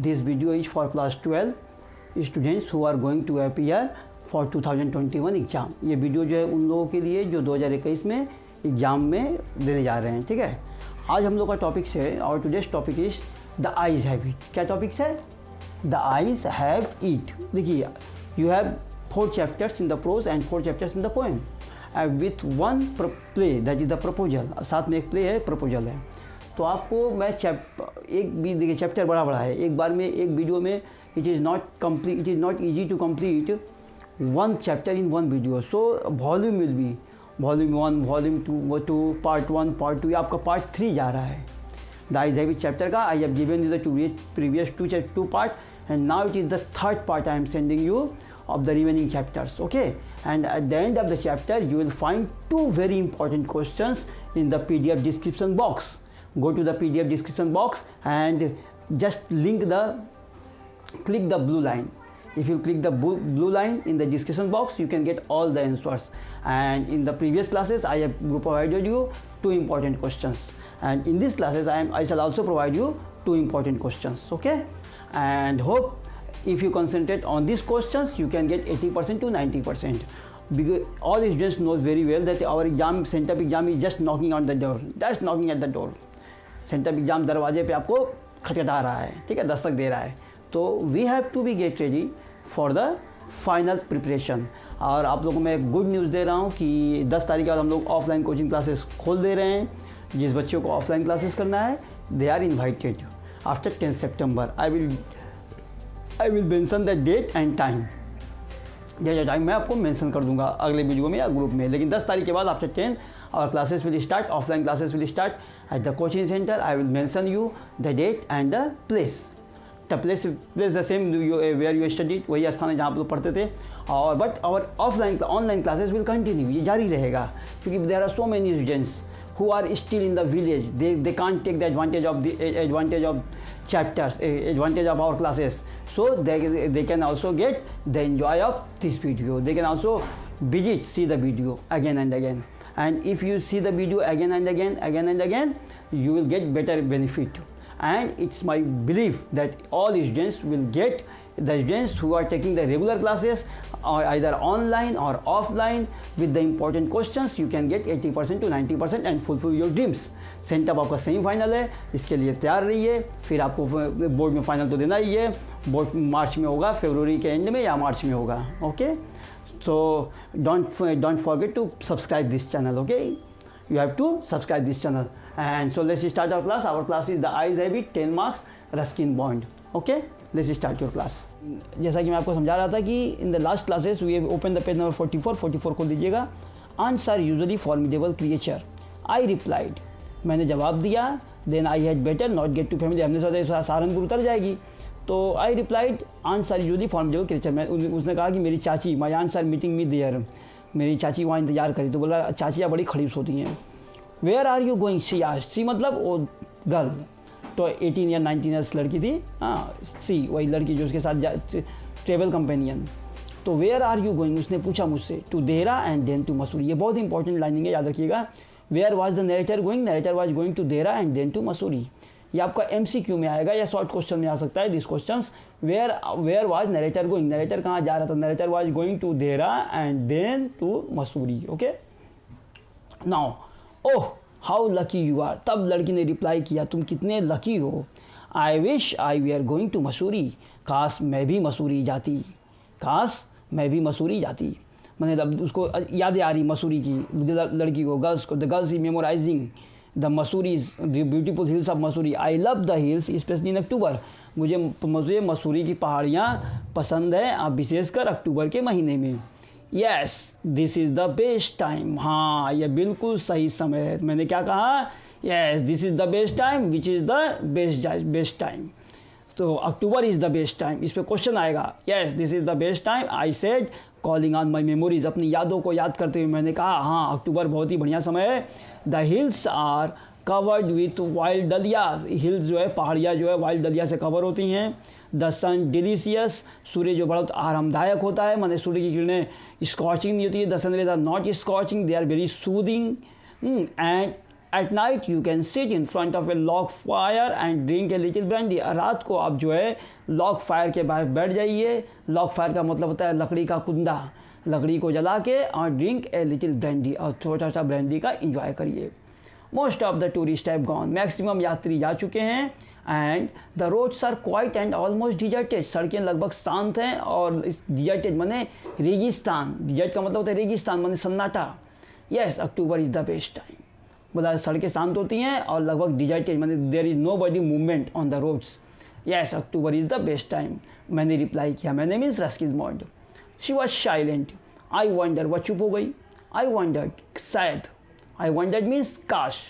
This video is for class 12 students who are going to appear for 2021 exam. ये video जो है उन लोगों के लिए जो 2021 में एग्ज़ाम में देने जा रहे हैं, ठीक है। आज हम लोग का टॉपिक है और today's topic is the eyes have it. क्या टॉपिक्स है? The eyes have it. देखिए, you have 4 chapters in the prose and 4 chapters in the poem with one play that is the proposal. साथ में एक play है, proposal है। तो आपको मैं एक भी देखिए चैप्टर बड़ा है, एक बार में एक वीडियो में it is not easy to complete one chapter in one video. So volume will be volume 1, volume 2, part 1, part 2, आपका पार्ट 3 जा रहा है the eyes have it chapter का। I have given you the previous two part and now it is the third part I am sending you of the remaining chapters, okay? And at the end of the chapter you will find 2 very important questions in the PDF description box. Go to the PDF description box and just click the blue line. If you click the blue line in the description box, you can get all the answers. And in the previous classes I have provided you 2 important questions, and in these classes I shall also provide you 2 important questions, okay? And hope if you concentrate on these questions you can get 80% to 90%, because all students knows very well that our exam, sent up exam is just knocking on the door, just knocking at the door. Sent up exam दरवाजे पे आपको खटखटा रहा है, ठीक है, दस्तक दे रहा है। तो we have to be get ready for the final preparation. और आप लोगों को मैं एक गुड न्यूज़ दे रहा हूँ कि 10 तारीख के बाद हम लोग ऑफलाइन कोचिंग क्लासेस खोल दे रहे हैं। जिस बच्चों को ऑफलाइन क्लासेस करना है दे आर इन्वाइटेड आफ्टर 10 सितंबर। I will mention the date and time. Time मैं आपको मेंशन कर दूंगा अगले वीडियो में या ग्रुप में। लेकिन 10 तारीख के बाद after 10 our classes will start, offline classes will start at the coaching center. I will mention you the date and the place. The place the same where you studied, वही स्थान है जहाँ आप लोग पढ़ते थे। और but our online classes will continue, ये जारी रहेगा, क्योंकि there are so many students who are still in the village. They can't take the advantage of chapters, advantage of our classes. So they can also get the enjoy of this video. They can also see the video again and again. And if you see the video again and again, you will get better benefit. And it's my belief that all students will get, the students who are taking the regular classes or either online or offline with the important questions, you can get 80% to 90% and fulfill your dreams. Sent up आपका semifinal है, इसके लिए तैयार रहिए। फिर आपको board में final तो देना ही है। बोर्ड मार्च में होगा, फरवरी के एंड में या मार्च में होगा, okay? So don't forget to subscribe this channel, okay? You have to subscribe this channel. And so let's start our class. Our class is the I's Have It 10 marks Ruskin bond, okay? Let's start your class. जैसा कि मैं आपको समझा रहा था कि in the last classes we have opened the page number 44 को दीजिएगा। Answer usually formidable creature. I replied. मैंने जवाब दिया। Then I had better not get too familiar. हमने सोचा सहारनपुर उतर जाएगी। तो I replied answer usually formable creature. मैं उसने कहा कि मेरी चाची, my answer meeting me there, मेरी चाची वहाँ इंतजार करी। तो बोला चाचियाँ बड़ी खड़ूस होती हैं। Where are you going? She asked. She मतलब वो गर्ल, तो 18 या 19 ईयर्स लड़की थी। हाँ, सी वही लड़की जो उसके साथ ट्रेवल कंपेनियन। तो वेयर आर यू गोइंग उसने पूछा मुझसे। To Dehra and then to Mussoorie. ये बहुत इंपॉर्टेंट लाइनिंग है, याद रखिएगा। Where was the narrator going? Narrator was going to Dehra and then to Mussoorie. ये आपका MCQ में आएगा या शॉर्ट क्वेश्चन में आ सकता है। This questions where was narrator going? Narrator कहाँ जा रहा था? Narrator was going to Dehra and then to Mussoorie, okay? Now oh how lucky you are. तब लड़की ने रिप्लाई किया, तुम कितने लकी हो। I wish I we are going to Mussoorie. काश मैं भी मसूरी जाती, काश मैं भी मसूरी जाती। मैंने तब उसको यादें आ रही मसूरी की, लड़की को, गर्ल्स को। The girls is memorising the Mussoorie's, beautiful hills of Mussoorie. I love the hills specially in October. मुझे मसूरी की पहाड़ियाँ पसंद है, विशेषकर अक्टूबर के महीने में। Yes this is the best time. हाँ, यह बिल्कुल सही समय है। मैंने क्या कहा? Yes this is the best time, which is the best time. तो अक्टूबर इज़ द बेस्ट टाइम, इस पर क्वेश्चन आएगा। Yes this is the best time. I said calling on my memories. अपनी यादों को याद करते हुए मैंने कहा, हाँ अक्टूबर बहुत ही बढ़िया समय है। The hills are covered with wild dahlia. Hills जो है, पहाड़ियाँ जो है वाइल्ड डलिया से कवर होती हैं। The sun delicious. सूर्य जो बहुत आरामदायक होता है, माने सूर्य की किरणें स्कॉचिंग नहीं होती है। The sun rays are not scorching, they are very soothing. And at night you can sit in front of a log fire and drink a little brandy. रात को आप जो है लॉग फायर के बाहर बैठ जाइए। लॉग फायर का मतलब होता है लकड़ी का कुंदा, लकड़ी को जला के और ड्रिंक ए लिटिल ब्रांडी, और छोटा सा ब्रांडी का इंजॉय करिए। Most of the tourist have gone, maximum यात्री जा चुके हैं। And the roads are quiet and almost deserted, सड़कें लगभग शांत हैं और इस डिजर्टेड माने रेगिस्तान, डिजर्ट का मतलब होता है रेगिस्तान माने सन्नाटा। Yes October is the best time, बोला सड़कें शांत होती हैं और लगभग डिजर्टेड माने there is no body movement on the roads. Yes October is the best time, मैंने रिप्लाई किया, मैंने मीन्स रस्किन मॉड। She was silent, I wonder, वह चुप हो गई। आई वंडर्ड, शायद, आई वंडर्ड मीन्स काश,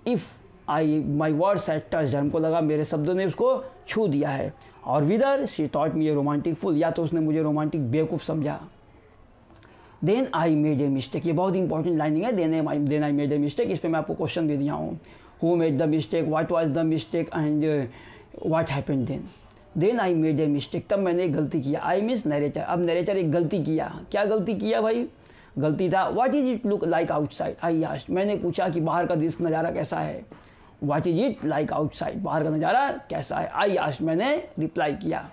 if I my words had touched, हमको लगा मेरे शब्दों ने उसको छू दिया है। और whether she thought me a romantic fool, या तो उसने मुझे रोमांटिक बेवकूफ़ समझा। Then I made a mistake, ये बहुत इंपॉर्टेंट लाइनिंग है, then I made a mistake, इस पर मैं आपको क्वेश्चन दे दिया हूँ। Who made the mistake, what was the mistake and what happened then. Then I made a mistake, तब मैंने एक गलती किया। आई मीन्स नरेटर, अब नरेटर एक गलती किया। क्या गलती किया भाई? गलती था what is it look like outside, I asked, मैंने पूछा कि बाहर का दृश्य नज़ारा कैसा है। What is it like outside, बाहर का नज़ारा कैसा है। आई आस्क्ड, मैंने रिप्लाई किया।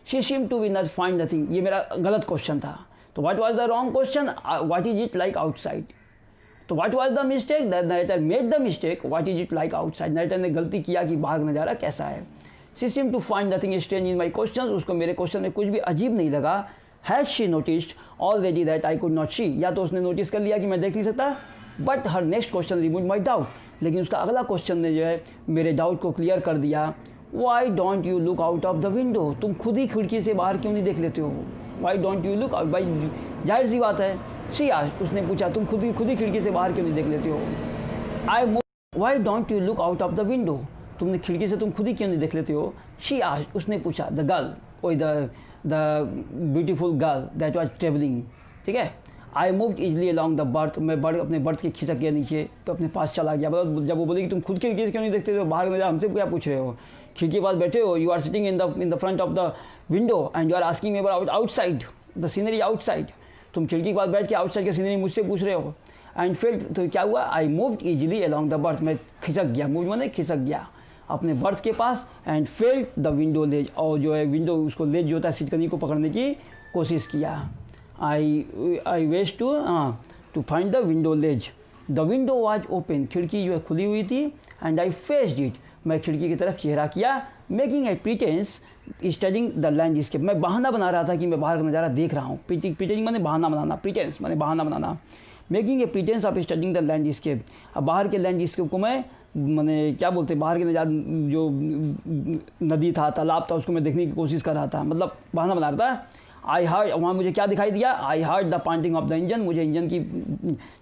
She seem to be not find nothing, ये मेरा गलत क्वेश्चन था। तो what was the wrong question, what is it like outside. तो what was the mistake, the narrator made the mistake, what is it like outside, narrator ने गलती किया कि बाहर का नज़ारा कैसा है। She seem to find nothing strange in my question, उसको मेरे क्वेश्चन में कुछ भी अजीब नहीं लगा। Has she noticed already that I could not see, या तो उसने नोटिस कर लिया कि मैं देख नहीं सकता। But her next question remove my doubt, लेकिन उसका अगला क्वेश्चन ने जो है मेरे डाउट को क्लियर कर दिया। Why don't you look out of the window, तुम खुद ही खिड़की से बाहर क्यों नहीं देख लेते हो। Why don't you look out, भाई जाहिर सी बात है। शी आस्क्ड, उसने पूछा तुम खुद ही खिड़की से बाहर क्यों नहीं देख लेते हो। Why don't you look out of the window, तुमने खिड़की से तुम खुद ही क्यों नहीं देख लेते हो। शी आस्क्ड, उसने पूछा द गर्ल, ओए the beautiful girl that was travelling, ठीक है। I moved easily along the birth, मैं अपने बर्थ के खिसक गया नीचे, तो अपने पास चला गया। मतलब जब वो बोली कि तुम खुद खिड़की से क्यों नहीं देखते हो, बाहर नज़ारा हमसे क्या पूछ रहे हो, खिड़की के पास बैठे हो, you are sitting in the front of the window and you are asking me about outside the scenery outside, तुम खिड़की के पास बैठ के आउटसाइड की सीनरी मुझसे पूछ रहे हो। एंड फिर तो क्या हुआ, I moved easily along the birth, मैं खिसक गया, मूव मैंने खिसक गया अपने बर्थ के पास। एंड फेल्ट द विंडो लेज, और जो है विंडो उसको लेज जो होता है सिटकनी को पकड़ने की कोशिश किया। I waste to find the window ledge, the window was open, खिड़की जो है खुली हुई थी। एंड आई फेस्ड इट, मैं खिड़की की तरफ चेहरा किया। Making a pretence studying the landscape, मैं बहाना बना रहा था कि मैं बाहर का नज़ारा देख रहा हूँ। प्रिटेंडिंग मैंने बहाना बनाना, प्रिटेंस मैंने बहाना बनाना। Making a pretence of studying the landscape, अब बाहर के लैंडस्केप को मैंने क्या बोलते, बाहर के नज़ारा जो नदी था, तालाब था, उसको मैं देखने की कोशिश कर रहा था, मतलब बहाना बना रहा था। आई हार्ड, वहाँ मुझे क्या दिखाई दिया, I heard the panting of the engine, मुझे इंजन की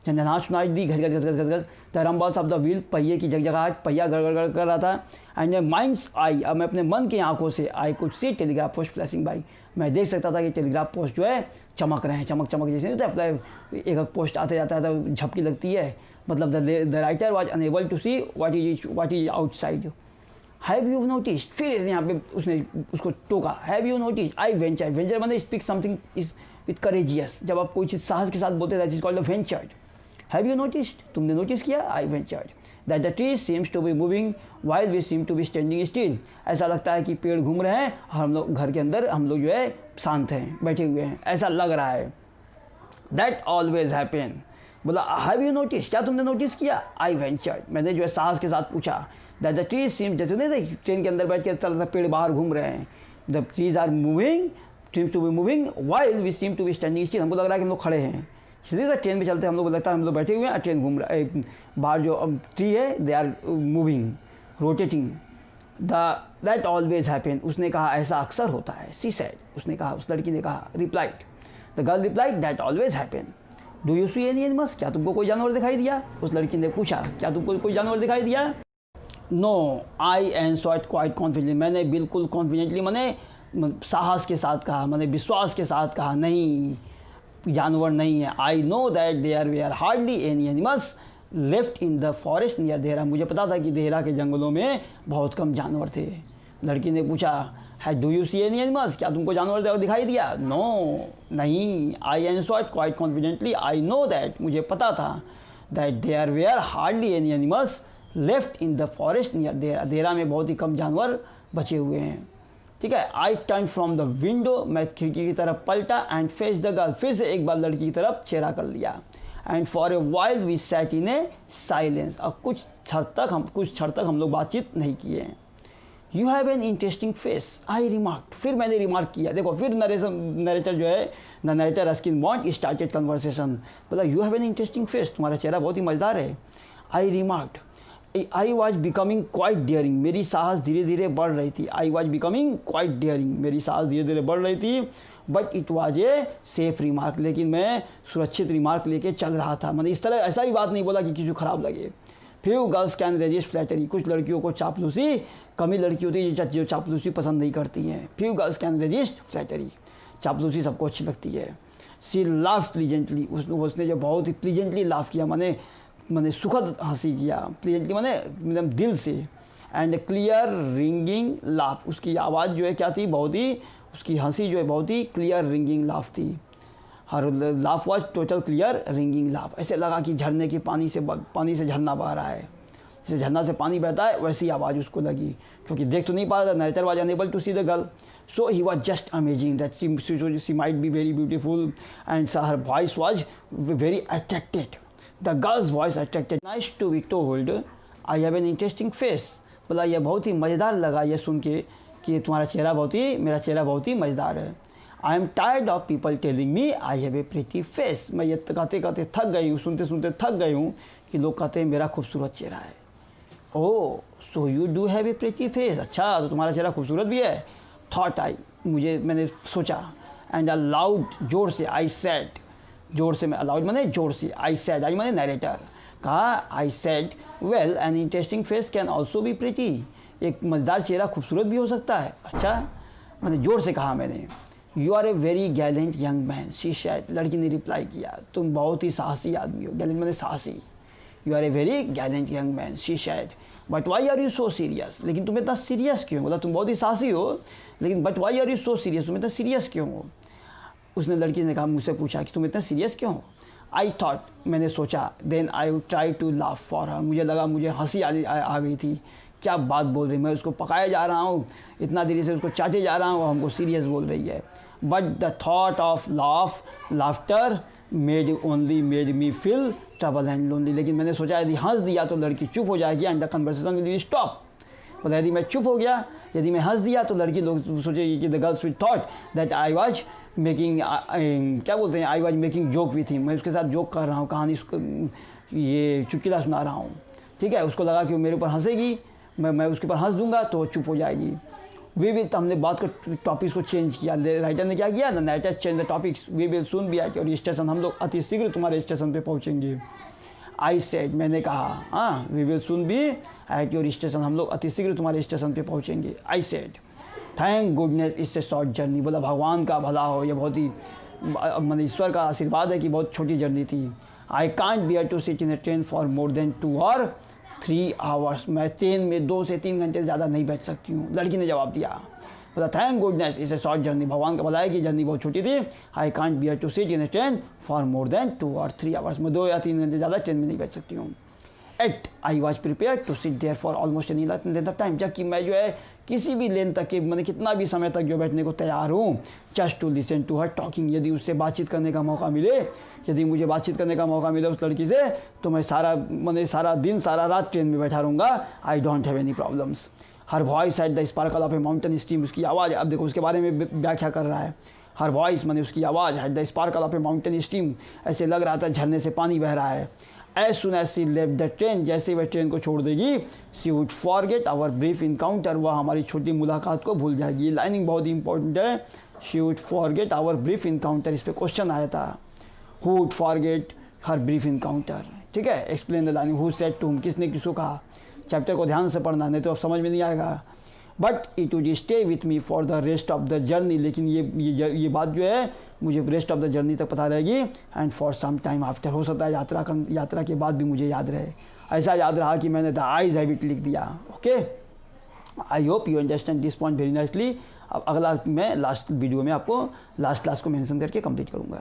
झंझनाहट सुनाई दी, घस घस घस घस घस घस। द रम्बल्स ऑफ द व्हील, पहिए की झगझगाहट, पहिया गड़गड़ कर रहा था। एंड माइंड्स आई, अब मैं अपने मन की आंखों से I could see telegraph post flashing by, मैं देख सकता था कि टेलीग्राफ पोस्ट जो है चमक रहे हैं, चमक चमक जैसे नहीं होता है, एक पोस्ट आते जाता है तो झपकी लगती है, मतलब the writer was unable to see what is outside. Have you notice, फिर यहाँ पे उसने उसको टोका, have you notice, I venture, venture मैंने speak something is with courageous, जब आप कोई चीज़ साहस के साथ बोलते that is called a ventured. Have you noticed, तुमने नोटिस किया, I ventured that the tree seems to be moving while we seem to be standing still, ऐसा लगता है कि पेड़ घूम रहे हैं और हम लोग घर के अंदर हम लोग जो है शांत हैं, बैठे हुए हैं, ऐसा लग रहा है। दैट ऑलवेज हैपन, बोला हैव यू नोटिस, क्या तुमने नोटिस किया, आई वेंचर्ड, मैंने जो है साहस के साथ पूछा। दैट द ट्रीज सीम्स, जैसे नहीं ट्रेन के अंदर बैठ के चलता पेड़ बाहर घूम रहे हैं, the trees are moving, seems to be moving while we seem to be standing still, हमको लग रहा है कि हम लोग खड़े हैं, इसलिए ट्रेन में चलते हैं हम लोग लगता है हम लोग बैठे हुए हैं, ट्रेन घूम रहा है, बाहर जो ट्री है they are moving rotating. That always happen, उसने कहा ऐसा अक्सर होता है। सी सेड, उसने कहा, उस लड़की ने कहा। Replied, the girl replied that always happen. Do you see any animals, क्या तुमको कोई जानवर दिखाई दिया, उस लड़की ने पूछा क्या तुमको कोई जानवर दिखाई दिया। No, I answered quite confidently, मैंने बिल्कुल कॉन्फिडेंटली मैंने साहस के साथ कहा, मैंने विश्वास के साथ कहा, नहीं जानवर नहीं है। I know that there were hardly any animals left in the forest near Dehra, मुझे पता था कि देहरा के जंगलों में बहुत कम जानवर थे। लड़की ने पूछा है do you see any animals, क्या तुमको जानवर दिखाई दिया। नो, नहीं। I answered quite confidently, I know that, मुझे पता था। That there were hardly any animals left in the forest near Dehra. Dehra में बहुत ही कम जानवर बचे हुए हैं, ठीक है। I turn from the window, मैं खिड़की की तरफ पलटा, एंड फेस द गर्ल, फिर से एक बार लड़की की तरफ चेहरा कर लिया। And for a while we sat in a silence, और कुछ क्षण तक हम लोग बातचीत नहीं किए हैं। You have an interesting face I remark, फिर मैंने रिमार्क किया। देखो फिर नरेटर जो है, the narrator Ruskin Bond started conversation, बोला you have an interesting face, तुम्हारा चेहरा बहुत ही मज़ेदार है। I remarked I was becoming quite daring, मेरी साहस धीरे धीरे बढ़ रही थी। I was becoming quite daring, मेरी साहस धीरे धीरे बढ़ रही थी। But it was a safe remark, लेकिन मैं सुरक्षित रिमार्क लेके चल रहा था। मैंने इस तरह ऐसा ही बात नहीं बोला कि किसी को ख़राब लगे। Few girls can resist flattery, कुछ लड़कियों को चापलूसी, कमी लड़की होती है जो चापलूसी पसंद नहीं करती हैं। Few girls can resist flattery, चापलूसी सबको अच्छी लगती है। सी लाफ प्लीजेंटली, उसने जो बहुत ही प्लीजेंटली लाफ किया, मैंने सुखद हंसी किया, प्लीजेंटली मैंने एकदम दिल से। एंड क्लियर रिंगिंग लाफ, उसकी आवाज़ जो है क्या थी, बहुत ही, उसकी हंसी जो है बहुत ही क्लियर रिंगिंग लाफ थी। Her laugh was total clear ringing laugh, ऐसे लगा कि झरने के पानी से झरना बह रहा है, जैसे झरना से पानी बहता है वैसी आवाज़ उसको लगी, क्योंकि देख तो नहीं पा रहा था। Narrator was unable to see the girl, so he was just amazing that she might be very beautiful and her voice was very attracted. The girl's voice attracted, nice to be told I have an interesting face, बोला यह बहुत ही मज़ेदार लगा ये सुन के कि मेरा चेहरा बहुत ही मज़ेदार है। I am tired of people telling me I have a pretty face, मैं ये कहते कहते थक गई हूँ, सुनते सुनते थक गई हूँ कि लोग कहते हैं मेरा खूबसूरत चेहरा है। Oh so you do have a pretty face, अच्छा तो तुम्हारा चेहरा खूबसूरत भी है। थॉट आई, मैंने सोचा। एंड अलाउड, जोर से, आई सेड, जोर से, मैं अलाउड मैंने जोर से, आई सेड, आई मैंने नरेटर कहा, I said well N interesting face can also be pretty, एक मज़ेदार चेहरा खूबसूरत भी हो सकता है। अच्छा, मैंने जोर से कहा मैंने। You are a very gallant young man she said, लड़की ने रिप्लाई किया, तुम बहुत ही साहसी आदमी हो। गैलेंट मैंने साहसी। You are a very gallant young man she said, but why are you so serious, लेकिन तुम इतना सीरियस क्यों? बोला तुम बहुत ही साहसी हो, लेकिन but why are you so serious, तुम इतना सीरियस क्यों हो? उसने, लड़की ने कहा, मुझसे पूछा कि तुम इतना सीरियस क्यों हो? आई थॉट, मैंने सोचा, then I try to laugh for her, मुझे लगा, मुझे हंसी आ गई थी। क्या बात बोल रही, मैं उसको पकाया जा रहा हूँ, इतना देरी से उसको चाटे जा रहा हूँ, हमको सीरियस बोल रही है। But the thought of laughter made me feel trouble and lonely, लेकिन मैंने सोचा यदि हंस दिया तो लड़की चुप हो जाएगी and the conversation will stop. मतलब यदि मैं चुप हो गया, यदि मैं हंस दिया तो लड़की लोग सोचेगी कि the girls will thought that I was making, क्या बोलते हैं, I was making joke with him, मैं उसके साथ जोक कर रहा हूँ, कहानी ये चुटकुला सुना रहा हूँ, ठीक है। उसको लगा कि वो मेरे ऊपर हंसेगी, मैं उसके ऊपर हंस दूंगा तो चुप हो जाएगी। वी विल, तो हमने बात का टॉपिक्स को चेंज किया। राइटर ने क्या किया, the writer change the topics, we will soon be at your station, हम लोग अति शीघ्र तुम्हारे स्टेशन पे पहुँचेंगे। आई सेड, मैंने कहा, हाँ, we will soon be at your station, हम लोग अति शीघ्र तुम्हारे स्टेशन पे पहुँचेंगे। I said thank goodness it's a short journey, बोला भगवान का भला हो, ये बहुत ही, मतलब ईश्वर का आशीर्वाद है कि बहुत छोटी जर्नी थी। I can't bear to sit in a train for more than 2 or 3 hours, मैं ट्रेन में 2 से 3 घंटे से ज़्यादा नहीं बैठ सकती हूँ। लड़की ने जवाब दिया, बोला thank goodness it's a short journey, भगवान का भला है कि जर्नी बहुत छोटी थी। I can't bear to sit in a train for more than 2 or 3 hours, मैं 2 या 3 घंटे ज़्यादा ट्रेन में नहीं बैठ सकती हूँ। Yet I was prepare to sit there for almost any length of time, जबकि मैं जो है किसी भी लेंथ तक के, मैंने कितना भी समय तक जो बैठने को तैयार हूँ, just to listen to her talking, यदि उससे बातचीत करने का मौका मिले, यदि मुझे बातचीत करने का मौका मिले उस लड़की से, तो मैं सारा दिन सारा रात ट्रेन में बैठा रहूँगा। I don't have any problems. Her voice at the sparkle of A mountain stream, उसकी आवाज़, अब देखो उसके बारे में व्याख्या कर रहा है। हर वॉइस मैंने उसकी आवाज़, at the sparkle of A mountain stream, ऐसे लग रहा था झरने से पानी बह रहा है। As soon as she left the train, जैसे वह ट्रेन को छोड़ देगी, she would forget our brief encounter, वह हमारी छोटी मुलाकात को भूल जाएगी। लाइनिंग बहुत ही इंपॉर्टेंट है, she would forget our brief encounter, इस पर क्वेश्चन आया था, who would forget her brief encounter, ठीक है। Explain the lining, who said to, किसने किसको कहा। चैप्टर को ध्यान से पढ़ना, नहीं तो अब समझ में नहीं आएगा। But it would stay with me for the rest of the journey, लेकिन ये बात जो है मुझे रेस्ट ऑफ द जर्नी तक पता रहेगी। And for some time after, हो सकता है यात्रा के बाद भी मुझे याद रहे। ऐसा याद रहा कि मैंने द आइज हैव इट लिख दिया। Okay, I hope you understand this point very nicely. अब अगला मैं लास्ट वीडियो में आपको लास्ट क्लास को मेंशन करके कंप्लीट करूँगा।